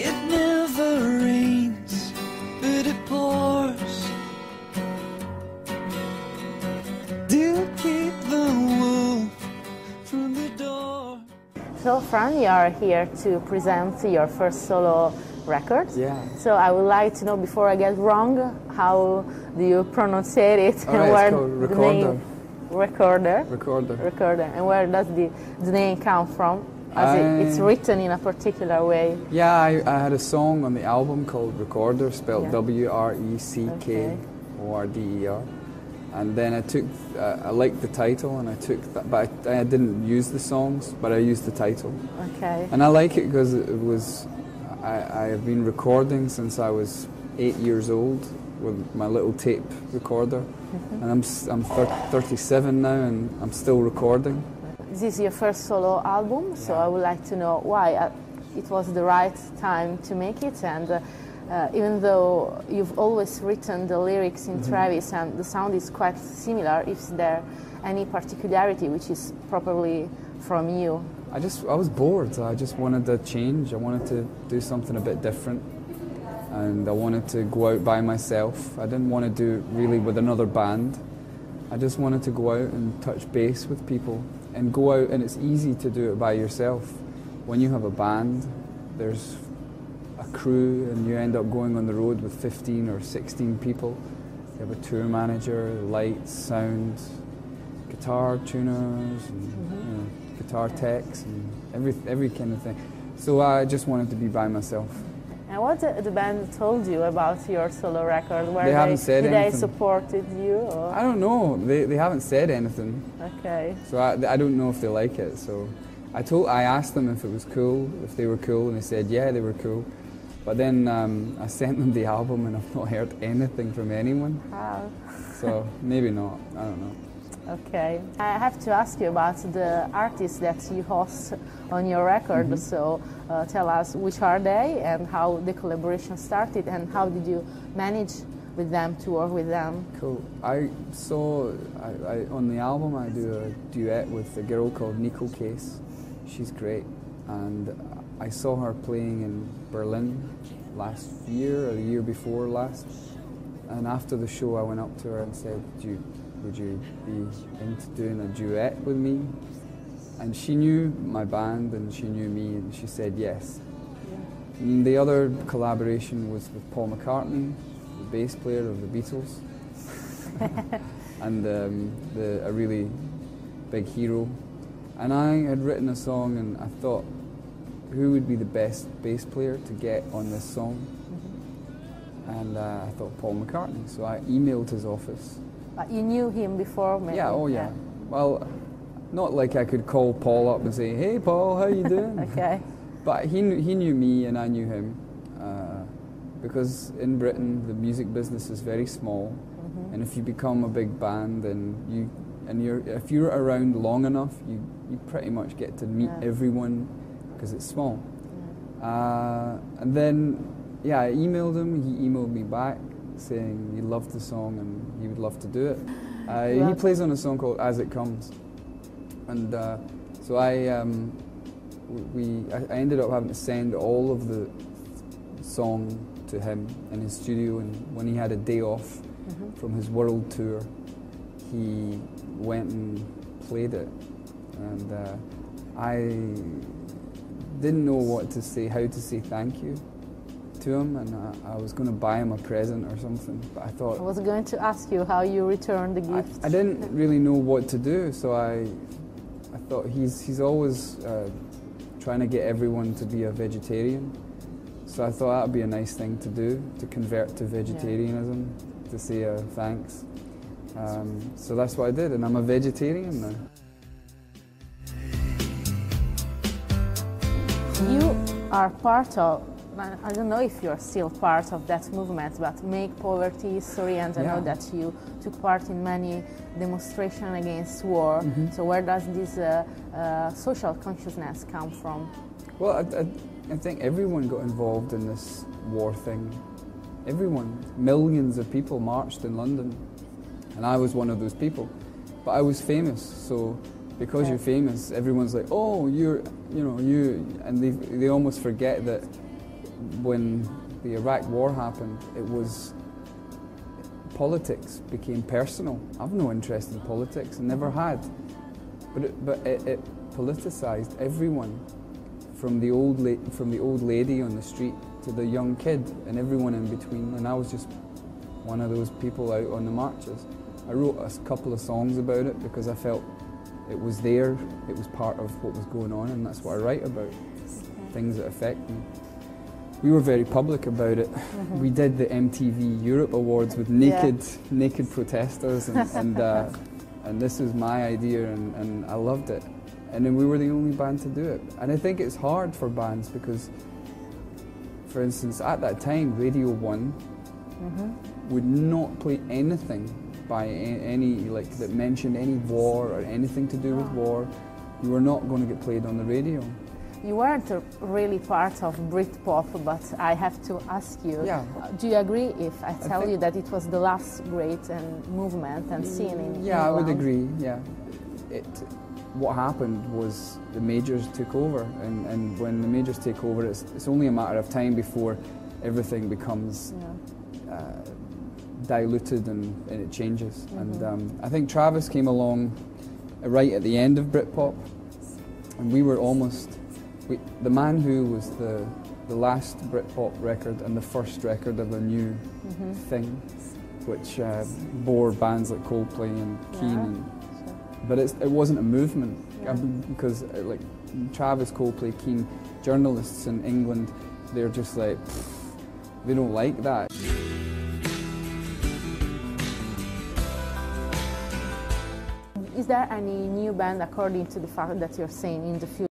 It never rains, but it pours. Do keep the wolf from the door. So, Fran, you are here to present your first solo record. Yeah. So I would like to know, before I get wrong, how do you pronounce it? All right, where it's called the Wreckorder. name Wreckorder. Wreckorder. Wreckorder. And where does the name come from? It's written in a particular way. Yeah, I had a song on the album called Wreckorder, spelled W-R-E-C-K-O-R-D-E-R. And then I took, I liked the title and I took that, but I didn't use the songs, but I used the title. Okay. And I like it because it was, I have been recording since I was 8 years old with my little tape recorder. And I'm 37 now and I'm still recording. This is your first solo album, so I would like to know why it was the right time to make it, and even though you've always written the lyrics in Travis and the sound is quite similar, is there any particularity which is probably from you? I was bored, so I just wanted to change. I wanted to do something a bit different, and I wanted to go out by myself. I didn't want to do it really with another band. I just wanted to go out and touch base with people and go out, and it's easy to do it by yourself. When you have a band, there's a crew and you end up going on the road with 15 or 16 people. You have a tour manager, lights, sound, guitar tuners, and, guitar techs, and every kind of thing. So I just wanted to be by myself. And what the band told you about your solo record? They haven't said anything. Did they supported you? Or? I don't know. They haven't said anything. Okay. So I don't know if they like it. So I asked them if it was cool, if they were cool, and they said yeah, they were cool. But then I sent them the album and I've not heard anything from anyone. Wow. So maybe not. I don't know. Okay. I have to ask you about the artists that you host on your record. So tell us which are they and how the collaboration started and how did you manage with them to work with them? Cool. I on the album I do a duet with a girl called Nico Case. She's great, and I saw her playing in Berlin last year or the year before last, and after the show I went up to her and said, would you be into doing a duet with me? And she knew my band and she knew me and she said yes. Yeah. And the other collaboration was with Paul McCartney, the bass player of the Beatles, and a really big hero. And I had written a song and I thought, who would be the best bass player to get on this song? And I thought Paul McCartney, so I emailed his office. But you knew him before, maybe? Yeah, oh yeah. Well, not like I could call Paul up and say, hey Paul, how you doing? Okay. But he knew me and I knew him, because in Britain the music business is very small, and if you become a big band, then if you're around long enough, you pretty much get to meet everyone because it's small. And then, yeah, I emailed him. He emailed me back saying he loved the song and he would love to do it. He plays on a song called As It Comes, and so I ended up having to send all of the song to him in his studio, and when he had a day off from his world tour, he went and played it, and I didn't know what to say, how to say thank you to him, and I was going to buy him a present or something, but I thought... I was going to ask you how you returned the gift. I didn't really know what to do, so I thought he's always trying to get everyone to be a vegetarian, so I thought that would be a nice thing to do, to convert to vegetarianism, to say thanks. So that's what I did, and I'm a vegetarian now. You are part of, I don't know if you're still part of that movement, but Make Poverty History, and I know that you took part in many demonstrations against war. So where does this social consciousness come from? Well, I think everyone got involved in this war thing. Everyone. Millions of people marched in London, and I was one of those people. But I was famous, so because you're famous, everyone's like, oh, you, and they almost forget that when the Iraq War happened, it was politics became personal. I've no interest in politics, and never had. But it politicized everyone, from the old lady on the street to the young kid, and everyone in between. And I was just one of those people out on the marches. I wrote a couple of songs about it because I felt it was there, it was part of what was going on, and that's what I write about, things that affect me. We were very public about it. We did the MTV Europe Awards with naked protesters, and this was my idea, and I loved it. And then we were the only band to do it. And I think it's hard for bands because, for instance, at that time, Radio 1 would not play anything by any, like, that mentioned any war or anything to do with war. You were not going to get played on the radio. You weren't really part of Britpop, but I have to ask you, do you agree if I tell you that it was the last great movement and scene in England? I would agree, What happened was the majors took over, and when the majors take over, it's only a matter of time before everything becomes diluted and it changes. And I think Travis came along right at the end of Britpop, and we were almost... the Man Who was the last Britpop record and the first record of a new thing, which bore bands like Coldplay and Keane. But it wasn't a movement, because like Travis, Coldplay, Keane, journalists in England, they're just like, they don't like that. Is there any new band, according to the fact that you're saying in the future